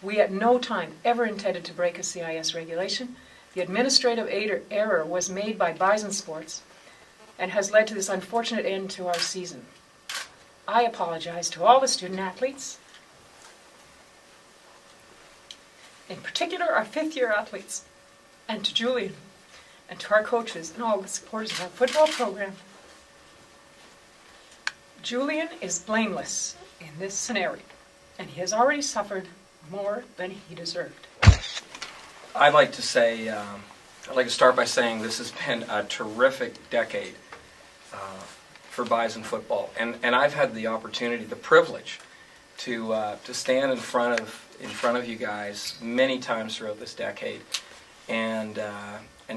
We at no time ever intended to break a CIS regulation. The administrative error was made by Bison Sports and has led to this unfortunate end to our season. I apologize to all the student athletes, in particular our fifth-year athletes, and to Julian, and to our coaches and all the supporters of our football program. Julian is blameless in this scenario, and he has already suffered more than he deserved. I'd like to say, I'd like to start by saying this has been a terrific decade for Bison football, and I've had the opportunity, the privilege, to stand in front of you guys many times throughout this decade, and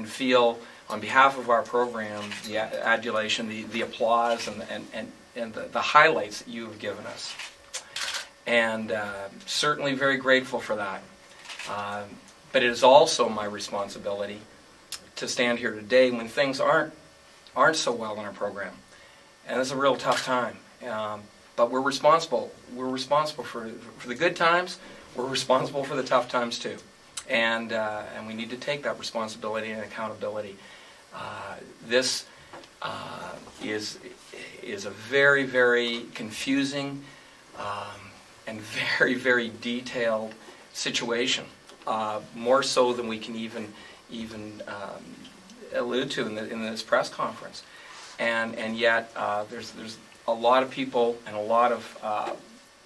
feel on behalf of our program the adulation, the applause, and the highlights that you have given us, and certainly very grateful for that. But it is also my responsibility to stand here today when things aren't so well in our program, and it's a real tough time. But we're responsible. We're responsible for the good times. We're responsible for the tough times too, and we need to take that responsibility and accountability. This is a very, very confusing and very, very detailed situation. More so than we can even allude to in this press conference, and yet there's a lot of people and a lot of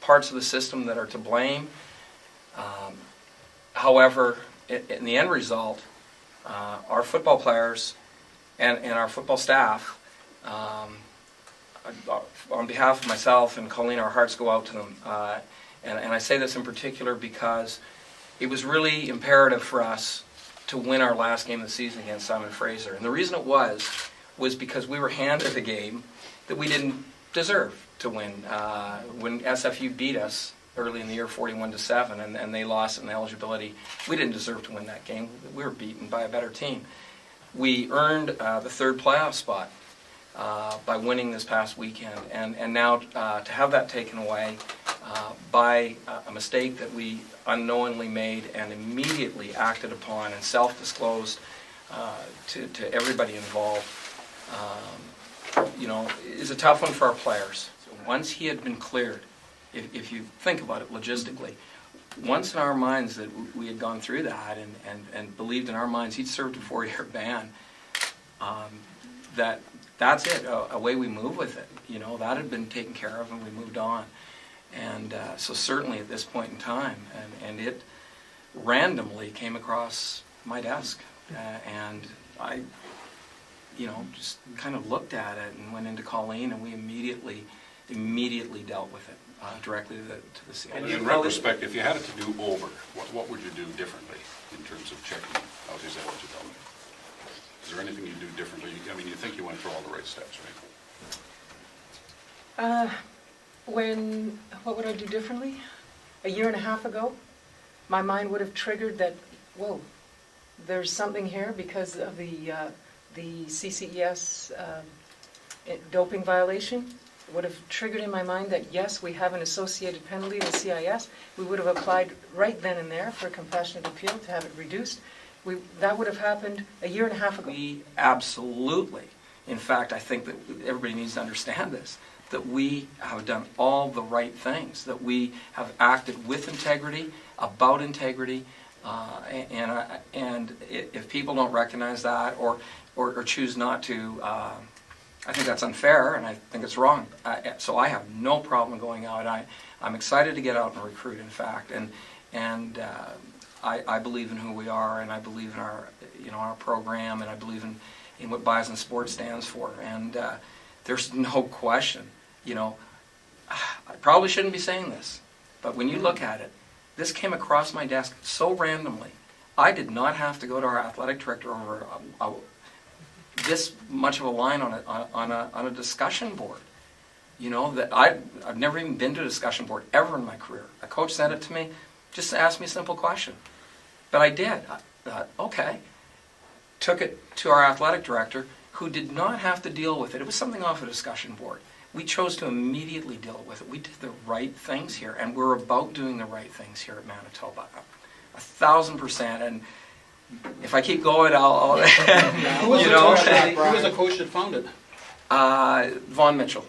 parts of the system that are to blame. However, in the end result, our football players and our football staff, on behalf of myself and Colleen, our hearts go out to them. And I say this in particular because it was really imperative for us to win our last game of the season against Simon Fraser. And the reason it was because we were handed a game that we didn't deserve to win. When SFU beat us early in the year 41-7, and they lost in eligibility, we didn't deserve to win that game. We were beaten by a better team. We earned the third playoff spot by winning this past weekend, and now to have that taken away by a mistake that we unknowingly made and immediately acted upon and self-disclosed to everybody involved, is a tough one for our players. So once he had been cleared, if you think about it logistically, once in our minds that we had gone through that and believed in our minds he'd served a 4-year ban, that's it. Away we move with it. That had been taken care of, and we moved on. And so certainly at this point in time, and it randomly came across my desk, and I, just kind of looked at it and went into Colleen, and we immediately dealt with it directly to the CIO. And in retrospect, if you had it to do over, what would you do differently in terms of checking out his eligibility? Is there anything you do differently? I mean, you think you went through all the right steps, right? What would I do differently? A year and a half ago, my mind would have triggered that, whoa, there's something here because of the CCES doping violation. It would have triggered in my mind that, yes, we have an associated penalty with CIS. We would have applied right then and there for a compassionate appeal to have it reduced. That would have happened a year and a half ago. We absolutely, in fact, I think that everybody needs to understand this, that we have done all the right things, that we have acted with integrity, about integrity, and if people don't recognize that or choose not to, I think that's unfair, and I think it's wrong. So I have no problem going out. I'm excited to get out and recruit, in fact, and I believe in who we are, and I believe in our program, and I believe in what Bison Sports stands for. And there's no question. I probably shouldn't be saying this, but when you look at it, this came across my desk so randomly. I did not have to go to our athletic director over this much of a line on a discussion board. That I've never even been to a discussion board ever in my career. A coach sent it to me, just to ask me a simple question. But I did. I thought, okay. Took it to our athletic director, who did not have to deal with it. It was something off a discussion board. We chose to immediately deal with it. We did the right things here, and we're about doing the right things here at Manitoba. 1,000%. And if I keep going, I'll Who was you the know, coach that found it? Von Mitchell.